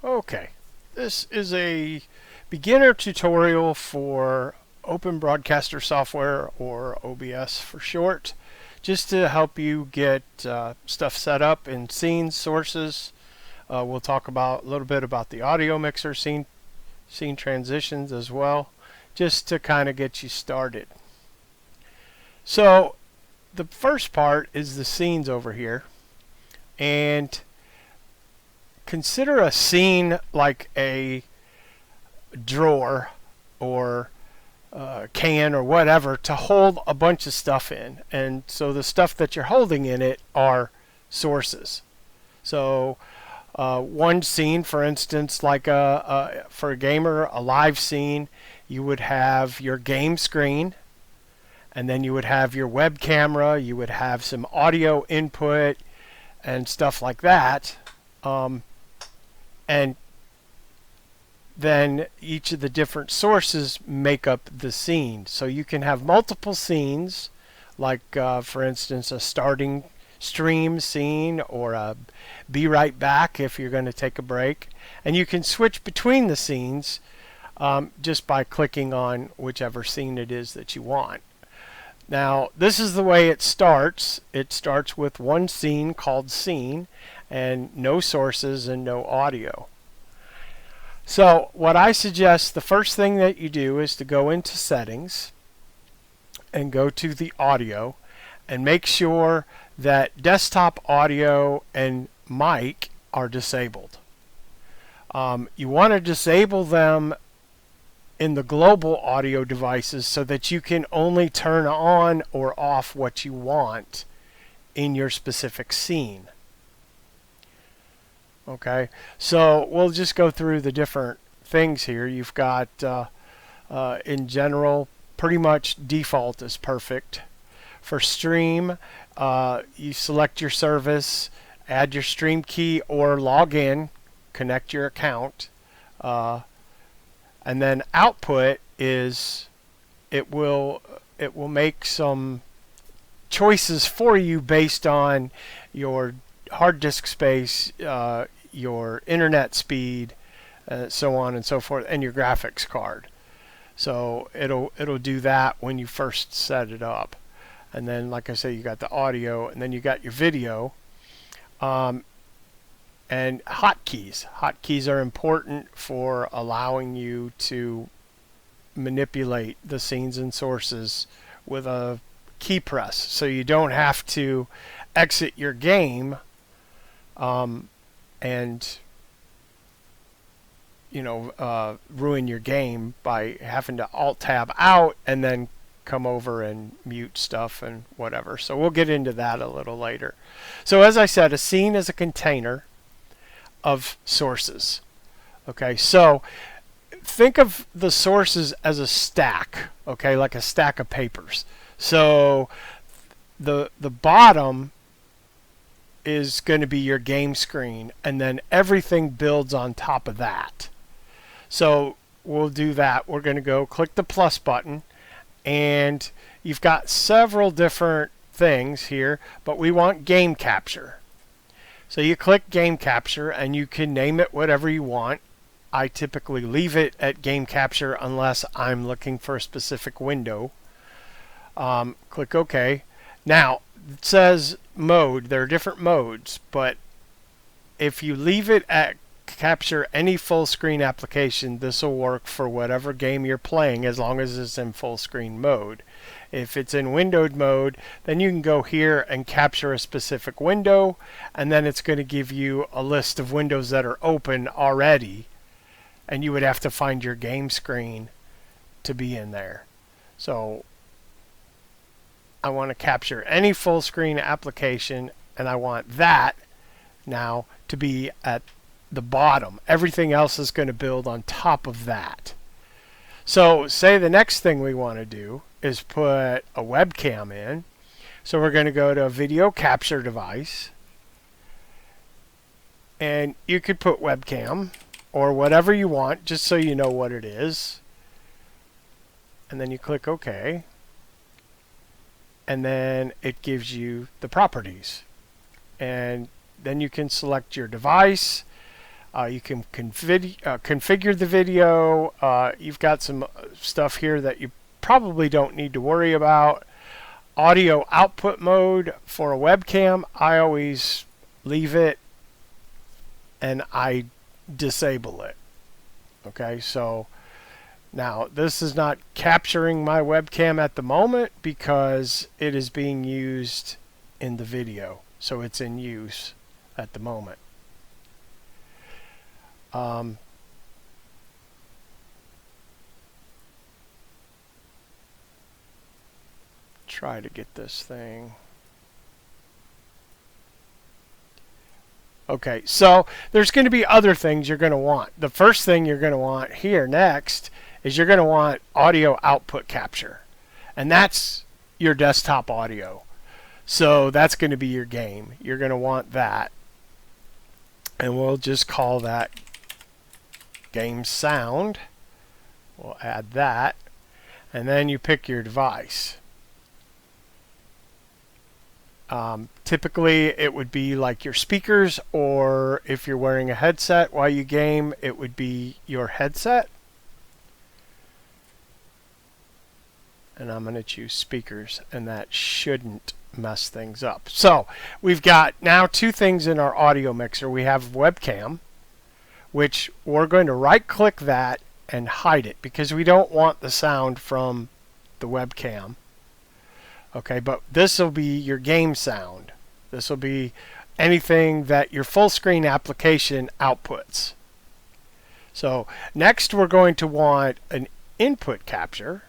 Okay, this is a beginner tutorial for Open Broadcaster Software, or OBS for short, just to help you get stuff set up in scenes, sources. We'll talk about a little bit about the audio mixer, scene transitions as well, just to kind of get you started. So the first part is the scenes over here, and consider a scene like a drawer or can or whatever to hold a bunch of stuff in. And so the stuff that you're holding in it are sources. So one scene, for instance, like for a gamer, a live scene, you would have your game screen, and then you would have your web camera, you would have some audio input and stuff like that. And then each of the different sources make up the scene. So you can have multiple scenes, like for instance a starting stream scene or a be right back if you're going to take a break. And you can switch between the scenes just by clicking on whichever scene it is that you want. Now, this is the way it starts. It starts with one scene called scene and no sources and no audio. So what I suggest, the first thing that you do is to go into settings and go to the audio and make sure that desktop audio and mic are disabled. You want to disable them in the global audio devices so that you can only turn on or off what you want in your specific scene. Okay, so we'll just go through the different things here. You've got, in general, pretty much default is perfect. For stream, you select your service, add your stream key or log in, connect your account. And then output is it will make some choices for you based on your hard disk space, your internet speed, so on and so forth, and your graphics card. So it'll do that when you first set it up. And then, like I say, you got the audio, and then you got your video. And hotkeys. Hotkeys are important for allowing you to manipulate the scenes and sources with a key press. So you don't have to exit your game and ruin your game by having to Alt-Tab out and then come over and mute stuff and whatever. So we'll get into that a little later. So as I said, a scene is a container of sources. Okay, so think of the sources as a stack, okay, like a stack of papers. So the bottom is going to be your game screen, and then everything builds on top of that. So we'll do that. We're going to go click the plus button, and you've got several different things here, but we want game capture. So you click game capture and you can name it whatever you want. I typically leave it at game capture unless I'm looking for a specific window. Click OK. Now it says mode. There are different modes, but if you leave it at capture any full screen application, this will work for whatever game you're playing as long as it's in full screen mode. If it's in windowed mode, then you can go here and capture a specific window, and then it's going to give you a list of windows that are open already, and you would have to find your game screen to be in there. So I want to capture any full screen application, and I want that now to be at the bottom. Everything else is going to build on top of that. So say the next thing we want to do is put a webcam in. So we're going to go to a video capture device, and you could put webcam or whatever you want just so you know what it is, and then you click OK, and then it gives you the properties, and then you can select your device. You can configure the video. You've got some stuff here that you probably don't need to worry about. Audio output mode for a webcam, I always leave it and I disable it. Okay, so now this is not capturing my webcam at the moment because it is being used in the video. So it's in use at the moment. Try to get this thing. Okay, so there's going to be other things you're going to want. The first thing you're going to want here next is you're going to want audio output capture. And that's your desktop audio. So that's going to be your game. You're going to want that. And we'll just call that game sound. We'll add that. And then you pick your device. Typically it would be like your speakers, or if you're wearing a headset while you game, it would be your headset. And I'm going to choose speakers, and that shouldn't mess things up. So we've got now two things in our audio mixer. We have webcam, which we're going to right click that and hide it because we don't want the sound from the webcam. Okay, but this will be your game sound. This will be anything that your full screen application outputs. So next we're going to want an input capture.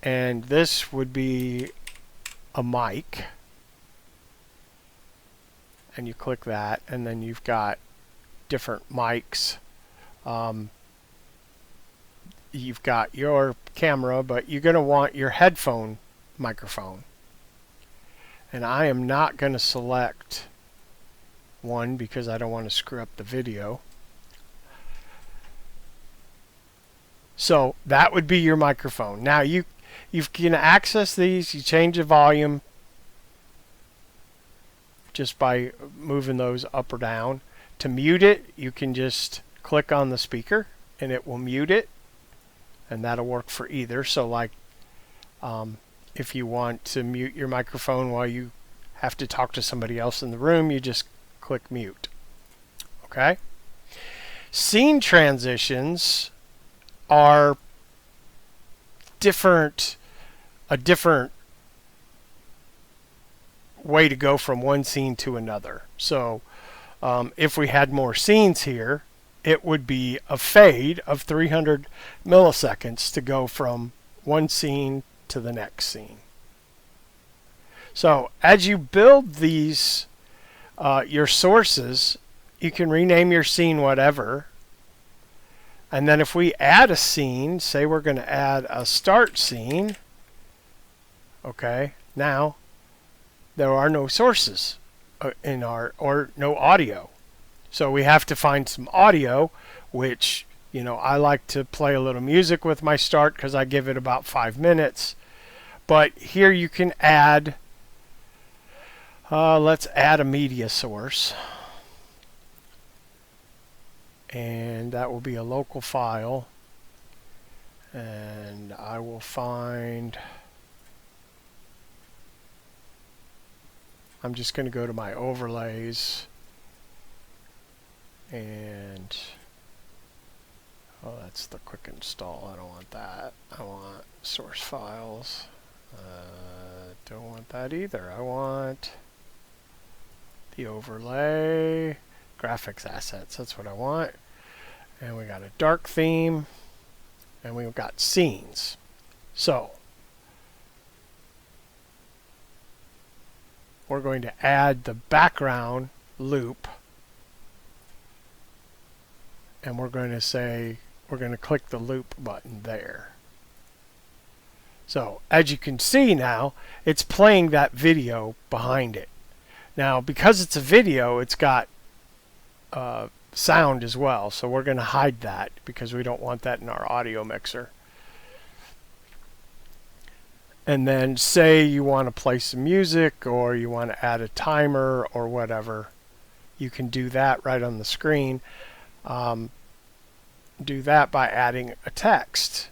And this would be a mic. And you click that, and then you've got different mics. You've got your camera, but you're going to want your headphone microphone. And I am not going to select one because I don't want to screw up the video. So that would be your microphone. Now you can access these. You change the volume just by moving those up or down. To mute it, you can just click on the speaker and it will mute it. And that'll work for either. So like if you want to mute your microphone while you have to talk to somebody else in the room, you just click mute. Okay? Scene transitions are a different way to go from one scene to another. So if we had more scenes here, it would be a fade of 300 milliseconds to go from one scene to the next scene. So as you build these, your sources, you can rename your scene whatever. And then if we add a scene, say we're going to add a start scene, okay, now there are no sources in or no audio. So we have to find some audio, which, you know, I like to play a little music with my start because I give it about 5 minutes. But here you can add, let's add a media source. And that will be a local file. And I will find, I'm just going to go to my overlays. And that's the quick install. I don't want that. I want source files. Don't want that either. I want the overlay, graphics assets. That's what I want. And we got a dark theme, and we've got scenes. So we're going to add the background loop. And we're going to say, we're going to click the loop button there. So as you can see now, it's playing that video behind it. Now because it's a video, it's got sound as well. So we're going to hide that because we don't want that in our audio mixer. And then say you want to play some music or you want to add a timer or whatever. you can do that right on the screen. Do that by adding a text.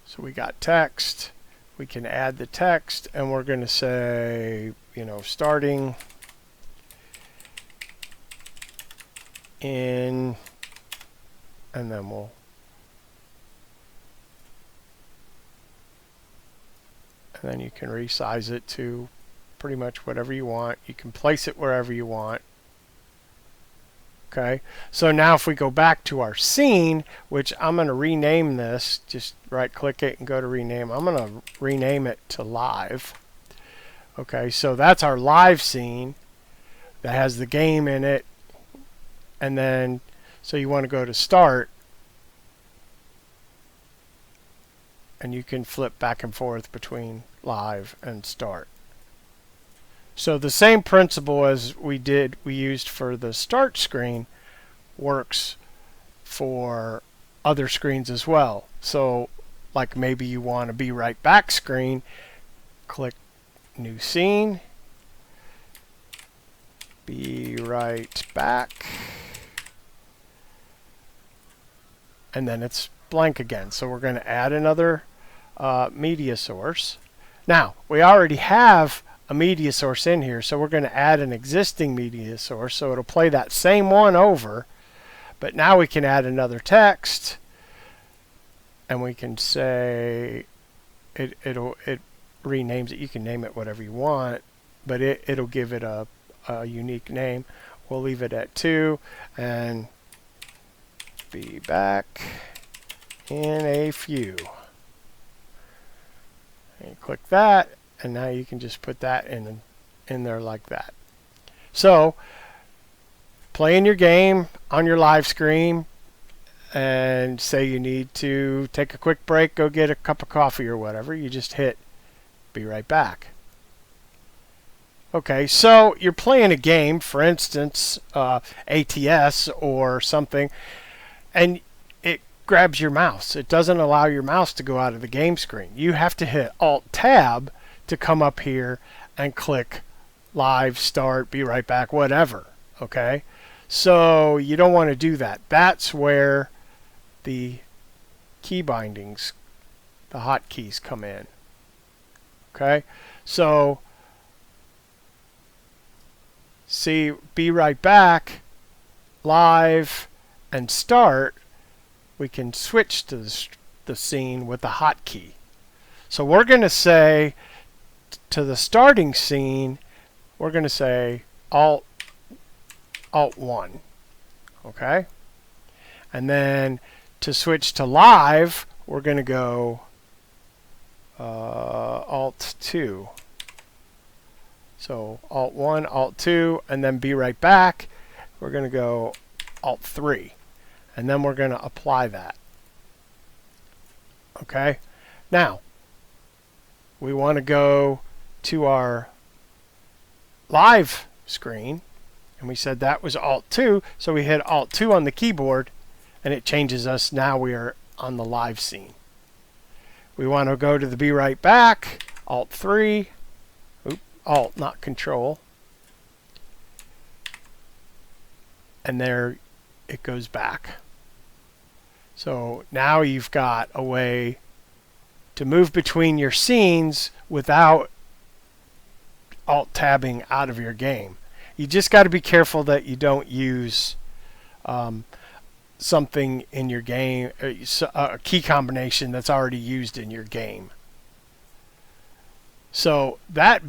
So we got text. We can add the text, and we're going to say, you know, starting in, and then then you can resize it to pretty much whatever you want. You can place it wherever you want. Okay, so now if we go back to our scene, which I'm going to rename this, just right click it and go to rename. I'm going to rename it to live. Okay, so that's our live scene that has the game in it. And then, so you want to go to start, and you can flip back and forth between live and start. So the same principle as we used for the start screen works for other screens as well. So like maybe you want to be right back screen, click new scene, be right back, and then it's blank again. So we're going to add another media source. Now we already have a media source in here, so we're going to add an existing media source, so it'll play that same one over, but now we can add another text, and we can say it renames it. You can name it whatever you want, but it'll give it a unique name. We'll leave it at 2, and be back in a few, and click that. And now you can just put that in there like that. So playing your game on your live screen, and say you need to take a quick break, go get a cup of coffee or whatever, you just hit be right back. Okay, so you're playing a game, for instance, ATS or something, and it grabs your mouse. It doesn't allow your mouse to go out of the game screen. You have to hit Alt-Tab to come up here and click live, start, be right back, whatever. Okay, so you don't want to do that. That's where the key bindings, the hotkeys, come in. Okay, so see, be right back, live, and start, we can switch to the scene with the hotkey. So we're going to say to the starting scene, we're going to say Alt 1, okay? And then to switch to live, we're going to go Alt 2. So Alt 1, Alt 2, and then be right back, we're going to go Alt 3. And then we're going to apply that. Okay? Now, we want to go to our live screen, and we said that was Alt 2, so we hit Alt 2 on the keyboard, and it changes us. Now we are on the live scene. We want to go to the be right back, Alt 3, Alt, not Control, and there it goes back. So now you've got a way to move between your scenes without Alt-tabbing out of your game. You just got to be careful that you don't use something in your game, a key combination that's already used in your game. So that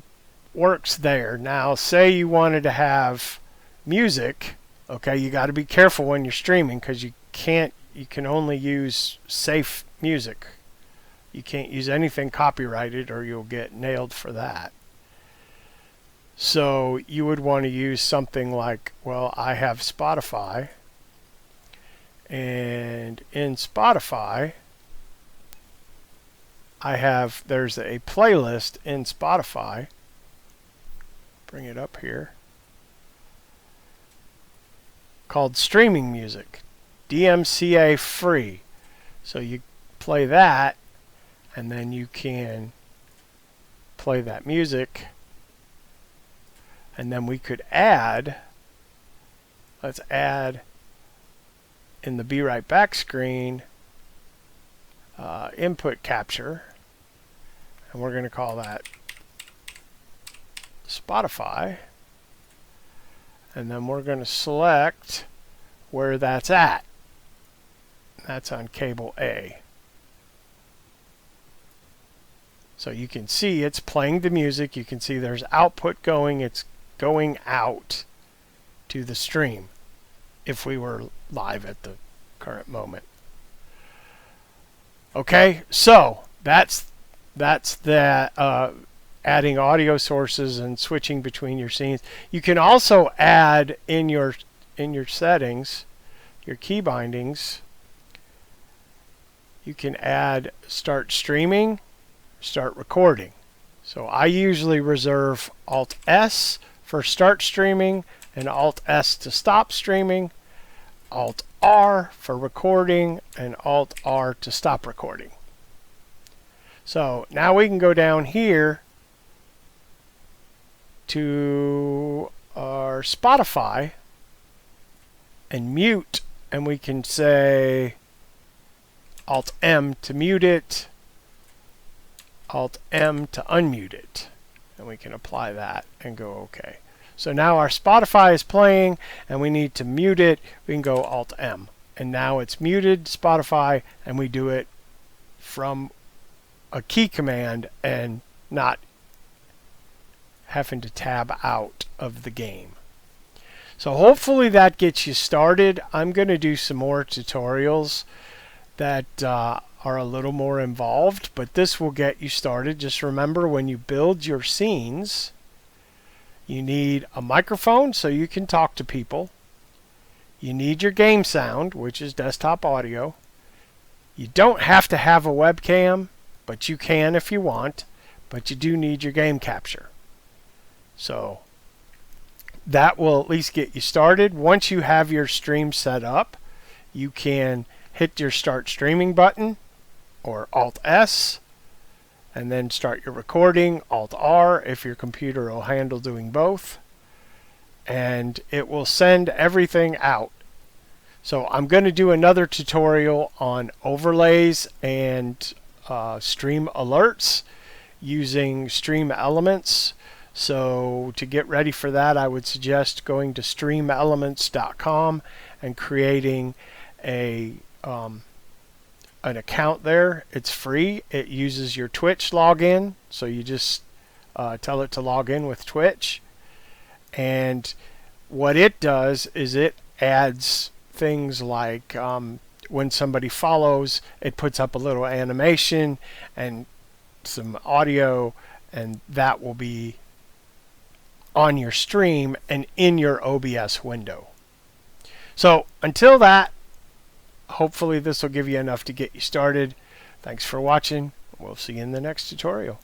works there. Now say you wanted to have music, okay, you got to be careful when you're streaming, because you can only use safe music. You can't use anything copyrighted or you'll get nailed for that. So you would want to use something like, well, I have Spotify, and in Spotify there's a playlist in Spotify. Bring it up here, called Streaming Music, DMCA free. So you play that, and then you can play that music, And then we could add, let's add in the Be Right Back screen, input capture, and we're going to call that Spotify, and then we're going to select where that's at. That's on cable A. So you can see it's playing the music. You can see there's output going. It's going out to the stream if we were live at the current moment. Okay, so that's the adding audio sources and switching between your scenes. You can also add in your settings, your key bindings, you can add start streaming, start recording. So I usually reserve Alt S for start streaming and Alt S to stop streaming, Alt R for recording, and Alt R to stop recording. So now we can go down here to our Spotify and mute, and we can say Alt M to mute it, Alt M to unmute it, and we can apply that and go OK. So now our Spotify is playing and we need to mute it. We can go Alt M, and now it's muted Spotify, and we do it from a key command and not having to tab out of the game. So hopefully that gets you started. I'm going to do some more tutorials that are a little more involved, but this will get you started. Just remember, when you build your scenes, you need a microphone so you can talk to people. You need your game sound, which is desktop audio. You don't have to have a webcam, but you can if you want, but you do need your game capture. So that will at least get you started. Once you have your stream set up, you can hit your start streaming button or Alt S and then start your recording, Alt R if your computer will handle doing both, and it will send everything out. So I'm going to do another tutorial on overlays and stream alerts using stream elements. So to get ready for that, I would suggest going to streamelements.com and creating an account there. It's free. It uses your Twitch login, so you just tell it to log in with Twitch, and what it does is it adds things like when somebody follows, it puts up a little animation and some audio, and that will be on your stream and in your OBS window. So until that, hopefully this will give you enough to get you started. Thanks for watching. We'll see you in the next tutorial.